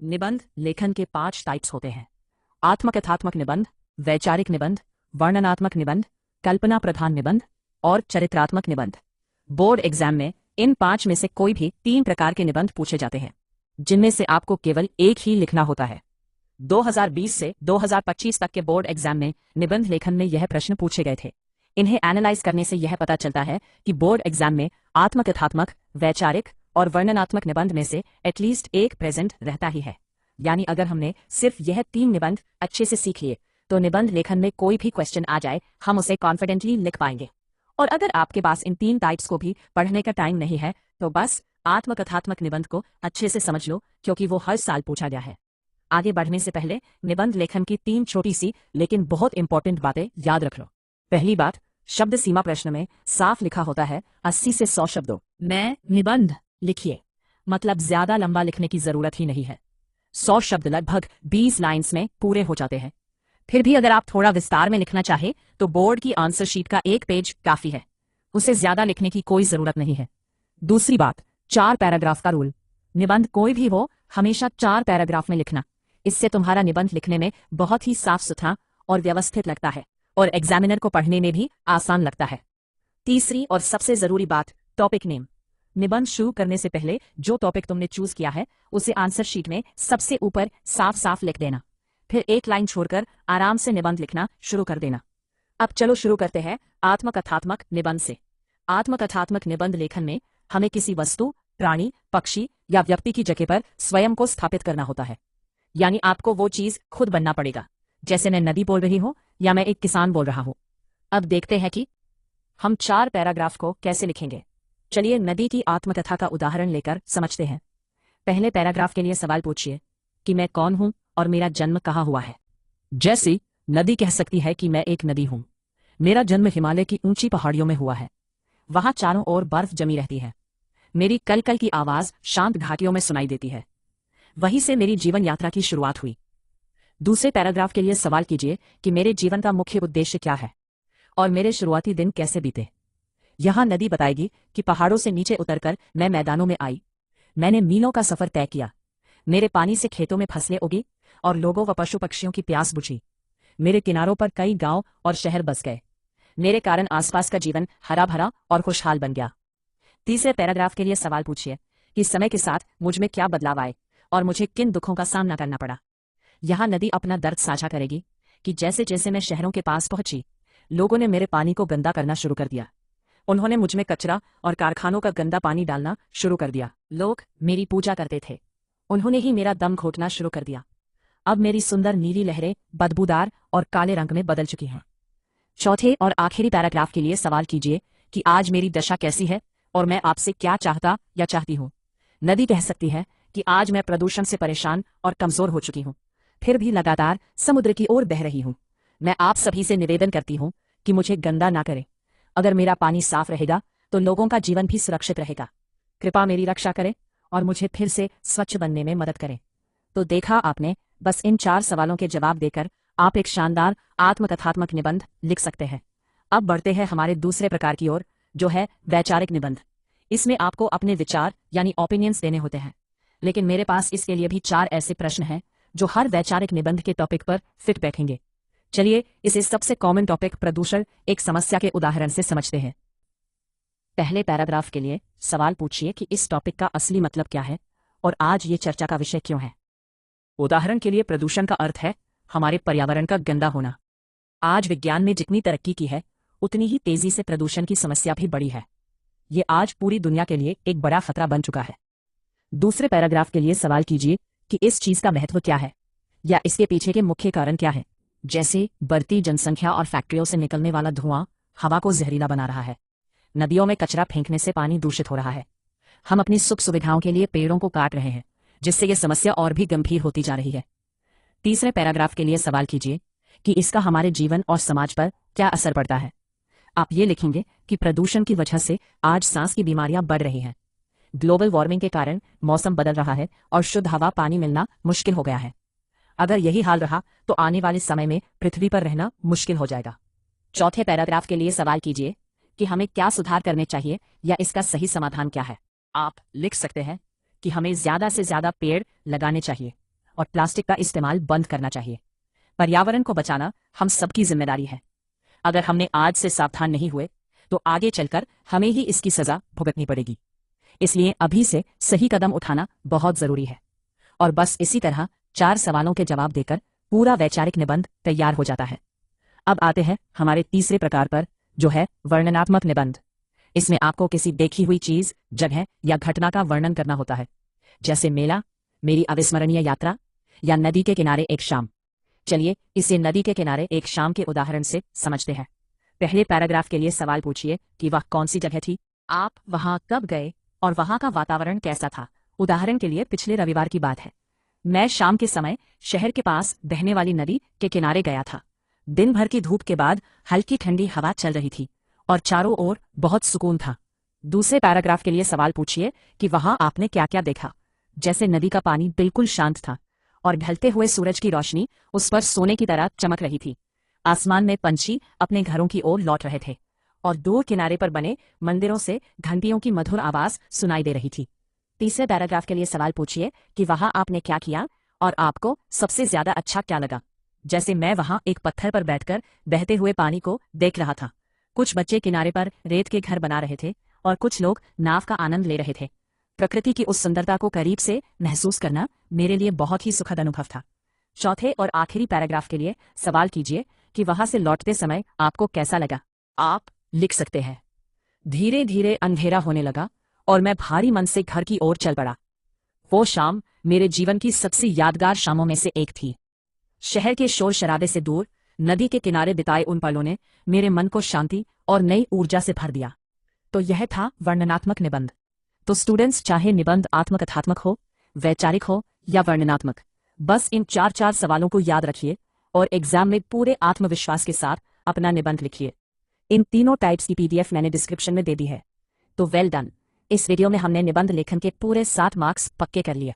निबंध लेखन के 5 टाइप्स होते हैं। आत्मकथात्मक निबंध, वैचारिक निबंध, वर्णनात्मक निबंध, कल्पना प्रधान निबंध और चरित्रात्मक निबंध। बोर्ड एग्जाम में इन 5 में से कोई भी 3 प्रकार के निबंध पूछे जाते हैं, जिनमें से आपको केवल एक ही लिखना होता है। 2020 से 2025 तक के बोर्ड एग्जाम में निबंध लेखन में यह प्रश्न पूछे गए थे। इन्हें एनालाइज करने से यह पता चलता है कि बोर्ड एग्जाम में आत्मकथात्मक, वैचारिक और वर्णनात्मक निबंध में से एटलीस्ट एक प्रेजेंट रहता ही है। यानी अगर हमने सिर्फ यह 3 निबंध अच्छे से सीख लिए तो निबंध लेखन में कोई भी क्वेश्चन आ जाए हम उसे कॉन्फिडेंटली लिख पाएंगे। और अगर आपके पास इन 3 टाइप्स को भी पढ़ने का टाइम नहीं है तो बस आत्मकथात्मक निबंध को अच्छे से समझ लो, क्योंकि वो हर साल पूछा गया है। आगे बढ़ने से पहले निबंध लेखन की 3 छोटी सी लेकिन बहुत इंपॉर्टेंट बातें याद रख लो। पहली बात, शब्द सीमा प्रश्न में साफ लिखा होता है 80 से 100 शब्दों में निबंध लिखिए, मतलब ज्यादा लंबा लिखने की जरूरत ही नहीं है। 100 शब्द लगभग 20 लाइन्स में पूरे हो जाते हैं। फिर भी अगर आप थोड़ा विस्तार में लिखना चाहे तो बोर्ड की आंसर शीट का 1 पेज काफी है, उसे ज्यादा लिखने की कोई जरूरत नहीं है। दूसरी बात, 4 पैराग्राफ का रूल। निबंध कोई भी हो हमेशा 4 पैराग्राफ में लिखना, इससे तुम्हारा निबंध लिखने में बहुत ही साफ सुथरा और व्यवस्थित लगता है और एग्जामिनर को पढ़ने में भी आसान लगता है। तीसरी और सबसे जरूरी बात, टॉपिक नेम। निबंध शुरू करने से पहले जो टॉपिक तुमने चूज किया है उसे आंसर शीट में सबसे ऊपर साफ साफ लिख देना, फिर एक लाइन छोड़कर आराम से निबंध लिखना शुरू कर देना। अब चलो शुरू करते हैं आत्मकथात्मक निबंध से। आत्मकथात्मक निबंध लेखन में हमें किसी वस्तु, प्राणी, पक्षी या व्यक्ति की जगह पर स्वयं को स्थापित करना होता है। यानी आपको वो चीज खुद बनना पड़ेगा, जैसे मैं नदी बोल रही हूं या मैं एक किसान बोल रहा हूं। अब देखते हैं कि हम 4 पैराग्राफ को कैसे लिखेंगे। चलिए नदी की आत्मकथा का उदाहरण लेकर समझते हैं। पहले पैराग्राफ के लिए सवाल पूछिए कि मैं कौन हूं और मेरा जन्म कहाँ हुआ है। जैसे नदी कह सकती है कि मैं एक नदी हूं, मेरा जन्म हिमालय की ऊंची पहाड़ियों में हुआ है, वहां चारों ओर बर्फ जमी रहती है, मेरी कल कल की आवाज शांत घाटियों में सुनाई देती है, वहीं से मेरी जीवन यात्रा की शुरुआत हुई। दूसरे पैराग्राफ के लिए सवाल कीजिए कि मेरे जीवन का मुख्य उद्देश्य क्या है और मेरे शुरुआती दिन कैसे बीते। यहां नदी बताएगी कि पहाड़ों से नीचे उतरकर मैं मैदानों में आई, मैंने मीलों का सफर तय किया, मेरे पानी से खेतों में फसलें उगी और लोगों व पशु पक्षियों की प्यास बुझी, मेरे किनारों पर कई गांव और शहर बस गए, मेरे कारण आसपास का जीवन हरा भरा और खुशहाल बन गया। तीसरे पैराग्राफ के लिए सवाल पूछिए कि समय के साथ मुझ में क्या बदलाव आए और मुझे किन दुखों का सामना करना पड़ा। यहां नदी अपना दर्द साझा करेगी कि जैसे जैसे मैं शहरों के पास पहुंची, लोगों ने मेरे पानी को गंदा करना शुरू कर दिया, उन्होंने मुझ में कचरा और कारखानों का गंदा पानी डालना शुरू कर दिया। लोग मेरी पूजा करते थे, उन्होंने ही मेरा दम घोटना शुरू कर दिया। अब मेरी सुंदर नीली लहरें बदबूदार और काले रंग में बदल चुकी हैं। चौथे और आखिरी पैराग्राफ के लिए सवाल कीजिए कि आज मेरी दशा कैसी है और मैं आपसे क्या चाहता या चाहती हूँ। नदी कह सकती है कि आज मैं प्रदूषण से परेशान और कमजोर हो चुकी हूँ, फिर भी लगातार समुद्र की ओर बह रही हूँ। मैं आप सभी से निवेदन करती हूँ कि मुझे गंदा ना करें। अगर मेरा पानी साफ रहेगा तो लोगों का जीवन भी सुरक्षित रहेगा। कृपा मेरी रक्षा करें और मुझे फिर से स्वच्छ बनने में मदद करें। तो देखा आपने, बस इन 4 सवालों के जवाब देकर आप एक शानदार आत्मकथात्मक निबंध लिख सकते हैं। अब बढ़ते हैं हमारे दूसरे प्रकार की ओर, जो है वैचारिक निबंध। इसमें आपको अपने विचार यानी ओपिनियंस देने होते हैं, लेकिन मेरे पास इसके लिए भी 4 ऐसे प्रश्न हैं जो हर वैचारिक निबंध के टॉपिक पर फिट बैठेंगे। चलिए इसे सबसे कॉमन टॉपिक प्रदूषण एक समस्या के उदाहरण से समझते हैं। पहले पैराग्राफ के लिए सवाल पूछिए कि इस टॉपिक का असली मतलब क्या है और आज ये चर्चा का विषय क्यों है। उदाहरण के लिए प्रदूषण का अर्थ है हमारे पर्यावरण का गंदा होना। आज विज्ञान ने जितनी तरक्की की है उतनी ही तेजी से प्रदूषण की समस्या भी बढ़ी है। ये आज पूरी दुनिया के लिए एक बड़ा खतरा बन चुका है। दूसरे पैराग्राफ के लिए सवाल कीजिए कि इस चीज का महत्व क्या है या इसके पीछे के मुख्य कारण क्या है। जैसे बढ़ती जनसंख्या और फैक्ट्रियों से निकलने वाला धुआं हवा को जहरीला बना रहा है, नदियों में कचरा फेंकने से पानी दूषित हो रहा है, हम अपनी सुख सुविधाओं के लिए पेड़ों को काट रहे हैं, जिससे यह समस्या और भी गंभीर होती जा रही है। तीसरे पैराग्राफ के लिए सवाल कीजिए कि इसका हमारे जीवन और समाज पर क्या असर पड़ता है। आप ये लिखेंगे कि प्रदूषण की वजह से आज सांस की बीमारियां बढ़ रही हैं, ग्लोबल वार्मिंग के कारण मौसम बदल रहा है और शुद्ध हवा पानी मिलना मुश्किल हो गया है। अगर यही हाल रहा तो आने वाले समय में पृथ्वी पर रहना मुश्किल हो जाएगा। चौथे पैराग्राफ के लिए सवाल कीजिए कि हमें क्या सुधार करने चाहिए या इसका सही समाधान क्या है। आप लिख सकते हैं कि हमें ज्यादा से ज्यादा पेड़ लगाने चाहिए, और प्लास्टिक का इस्तेमाल बंद करना चाहिए। पर्यावरण को बचाना हम सबकी जिम्मेदारी है। अगर हमने आज से सावधान नहीं हुए तो आगे चलकर हमें ही इसकी सजा भुगतनी पड़ेगी। इसलिए अभी से सही कदम उठाना बहुत जरूरी है। और बस इसी तरह 4 सवालों के जवाब देकर पूरा वैचारिक निबंध तैयार हो जाता है। अब आते हैं हमारे तीसरे प्रकार पर, जो है वर्णनात्मक निबंध। इसमें आपको किसी देखी हुई चीज, जगह या घटना का वर्णन करना होता है, जैसे मेला, मेरी अविस्मरणीय यात्रा या नदी के किनारे एक शाम। चलिए इसे नदी के किनारे एक शाम के उदाहरण से समझते हैं। पहले पैराग्राफ के लिए सवाल पूछिए कि वह कौन सी जगह थी, आप वहां कब गए और वहां का वातावरण कैसा था। उदाहरण के लिए पिछले रविवार की बात है। मैं शाम के समय शहर के पास बहने वाली नदी के किनारे गया था। दिन भर की धूप के बाद हल्की ठंडी हवा चल रही थी और चारों ओर बहुत सुकून था। दूसरे पैराग्राफ के लिए सवाल पूछिए कि वहां आपने क्या क्या देखा, जैसे नदी का पानी बिल्कुल शांत था और ढलते हुए सूरज की रोशनी उस पर सोने की तरह चमक रही थी। आसमान में पंछी अपने घरों की ओर लौट रहे थे और दूर किनारे पर बने मंदिरों से घंटियों की मधुर आवाज सुनाई दे रही थी। तीसरे पैराग्राफ के लिए सवाल पूछिए कि वहां आपने क्या किया और आपको सबसे ज्यादा अच्छा क्या लगा, जैसे मैं वहां एक पत्थर पर बैठकर बहते हुए पानी को देख रहा था। कुछ बच्चे किनारे पर रेत के घर बना रहे थे और कुछ लोग नाव का आनंद ले रहे थे। प्रकृति की उस सुंदरता को करीब से महसूस करना मेरे लिए बहुत ही सुखद अनुभव था। चौथे और आखिरी पैराग्राफ के लिए सवाल कीजिए कि वहां से लौटते समय आपको कैसा लगा। आप लिख सकते हैं, धीरे धीरे अंधेरा होने लगा और मैं भारी मन से घर की ओर चल पड़ा। वो शाम मेरे जीवन की सबसे यादगार शामों में से एक थी। शहर के शोर शराबे से दूर नदी के किनारे बिताए उन पलों ने मेरे मन को शांति और नई ऊर्जा से भर दिया। तो यह था वर्णनात्मक निबंध। तो स्टूडेंट्स, चाहे निबंध आत्मकथात्मक हो, वैचारिक हो या वर्णनात्मक, बस इन 4 सवालों को याद रखिए और एग्जाम में पूरे आत्मविश्वास के साथ अपना निबंध लिखिए। इन तीनों टाइप्स की PDF मैंने डिस्क्रिप्शन में दे दी है। तो वेल डन। इस वीडियो में हमने निबंध लेखन के पूरे 7 मार्क्स पक्के कर लिए।